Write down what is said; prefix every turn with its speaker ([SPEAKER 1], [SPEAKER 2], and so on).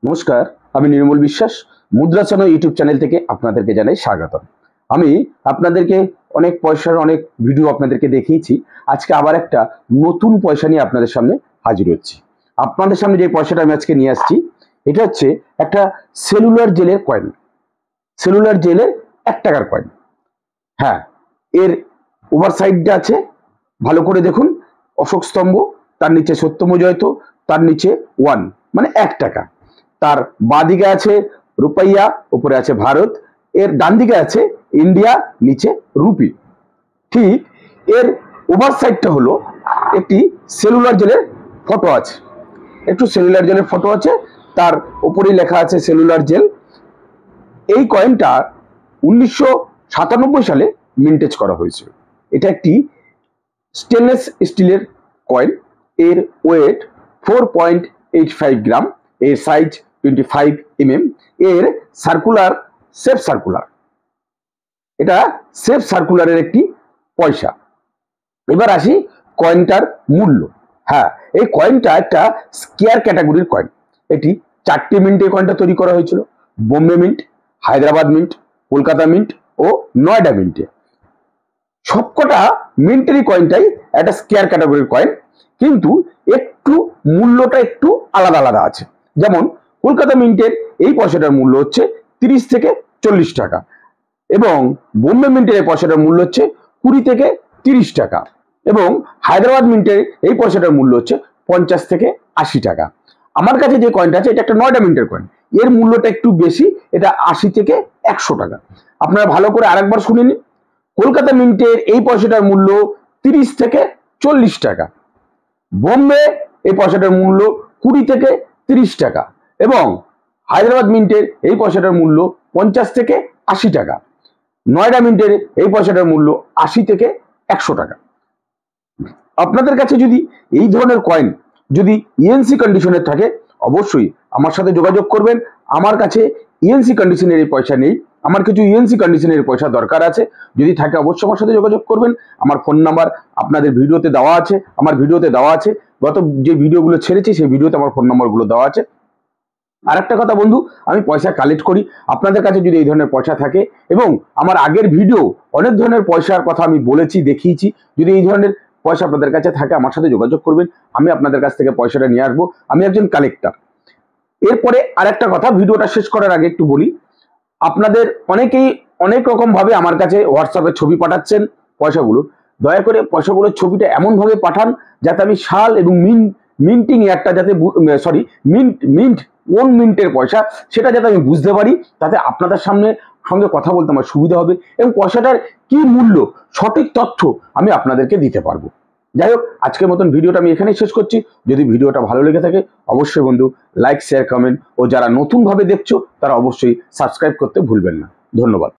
[SPEAKER 1] নমস্কার, আমি নির্মল বিশ্বাস মুদ্রাচনা ইউটিউব চ্যানেল থেকে আপনাদেরকে জানাই স্বাগতম। আমি আপনাদেরকে অনেক পয়সার অনেক ভিডিও আপনাদেরকে দেখিয়েছি। আজকে আবার একটা নতুন পয়সা নিয়ে আপনাদের সামনে হাজির হচ্ছি। আপনাদের সামনে যে পয়সাটা আমি আজকে নিয়ে আসছি, এটা হচ্ছে একটা সেলুলার জেলের কয়েন। সেলুলার জেলের 1 টাকার কয়েন। হ্যাঁ, এর ওভার সাইডটা আছে, ভালো করে দেখুন। অশোক স্তম্ভ, তার নিচে সত্যম জয়ত, তার নিচে 1 মানে 1 টাকা। তার বাঁ দিকে আছে রুপাইয়া, উপরে আছে ভারত। এর ডান দিকে আছে ইন্ডিয়া, নিচে রুপি। ঠিক এর ওভার সাইডটা হলো একটি সেলুলার জেলের ফটো আছে, একটু সেলুলার জেলের ফটো আছে, তার উপরেই লেখা আছে সেলুলার জেল। এই কয়েনটা 1997 সালে মিন্টেজ করা হয়েছিল। এটা একটি স্টেনলেস স্টিলের কয়েন। এর ওয়েট 4.85 গ্রাম, এর সাইজ 25 mm, এর সার্কুলার সেফ সার্কুলার। এটা সেফ সার্কুলারের একটি পয়সা। এবার আসি কয়েনটার মূল্য। হ্যাঁ, এই কয়েনটা একটা স্কেয়ার ক্যাটাগরির কয়েন। এটি 4টে মিন্টে কয়েনটা তৈরি করা হয়েছিল: Bombay mint, Hyderabad mint, Kolkata mint ও নয়ডা মিন্টে। সবকটা মিন্টেরই কয়েনটাই একটা স্কেয়ার ক্যাটাগরির কয়েন, কিন্তু একটু মূল্যটা একটু আলাদা আলাদা আছে। যেমন কলকাতা মিন্টের এই পয়সাটার মূল্য হচ্ছে 30 থেকে 40 টাকা, এবং বোম্বে মিন্টের এই পয়সাটার মূল্য হচ্ছে 20 থেকে 30 টাকা, এবং হায়দ্রাবাদ মিন্টের এই পয়সাটার মূল্য হচ্ছে 50 থেকে 80 টাকা। আমার কাছে যে কয়েনটা আছে, এটা একটা নয়ডা মিন্টের কয়েন। এর মূল্যটা একটু বেশি, এটা 80 থেকে 100 টাকা। আপনারা ভালো করে আরেকবার শুনে নিন। কলকাতা মিন্টের এই পয়সাটার মূল্য 30 থেকে 40 টাকা, বোম্বে এই পয়সাটার মূল্য 20 থেকে 30 টাকা, এবং হায়দ্রাবাদ মিন্টের এই পয়সাটার মূল্য 50 থেকে 80 টাকা। নয়ডা মিন্টের এই পয়সাটার মূল্য 80 থেকে 100 টাকা। আপনাদের কাছে যদি এই ধরনের কয়েন যদি ইএনসি কন্ডিশনের থাকে, অবশ্যই আমার সাথে যোগাযোগ করবেন। আমার কাছে ইএনসি কন্ডিশনের এই পয়সা নেই, আমার কিছু ইএনসি কন্ডিশনের পয়সা দরকার আছে। যদি থাকে অবশ্যই আমার সাথে যোগাযোগ করবেন। আমার ফোন নাম্বার আপনাদের ভিডিওতে দেওয়া আছে, আমার ভিডিওতে দেওয়া আছে। গত যে ভিডিওগুলো ছেড়েছি সেই ভিডিওতে আমার ফোন নাম্বারগুলো দেওয়া আছে। আর একটা কথা বন্ধু, আমি পয়সা কালেক্ট করি। আপনাদের কাছে যদি এই ধরনের পয়সা থাকে, এবং আমার আগের ভিডিও অনেক ধরনের পয়সার কথা আমি বলেছি, দেখিয়েছি, যদি এই ধরনের পয়সা আপনাদের কাছে থাকে, আমার সাথে যোগাযোগ করবেন। আমি আপনাদের কাছ থেকে পয়সাটা নিয়ে আসবো। আমি একজন কালেক্টর। এরপরে আরেকটা কথা, ভিডিওটা শেষ করার আগে একটু বলি। আপনাদের অনেকেই অনেক রকম ভাবে আমার কাছে হোয়াটসঅ্যাপে ছবি পাঠাচ্ছেন পয়সাগুলো। দয়া করে পয়সাগুলোর ছবিটা এমন ভাবে পাঠান যাতে আমি সাল এবং মিন্টিং ইয়ারটা যাতে সরি মিন্ট কোন মিন্টের পয়সা সেটা যাতে আমি বুঝতে পারি, তাতে আপনাদের সঙ্গে কথা বলতে আমার সুবিধা হবে, এবং পয়সাটার কি মূল্য সঠিক তথ্য আমি আপনাদেরকে দিতে পারবো। যাই হোক, আজকের মতন ভিডিওটা আমি এখানেই শেষ করছি। যদি ভিডিওটা ভালো লেগে থাকে, অবশ্যই বন্ধু লাইক, শেয়ার, কমেন্ট, ও যারা নতুনভাবে দেখছো তারা অবশ্যই সাবস্ক্রাইব করতে ভুলবেন না। ধন্যবাদ।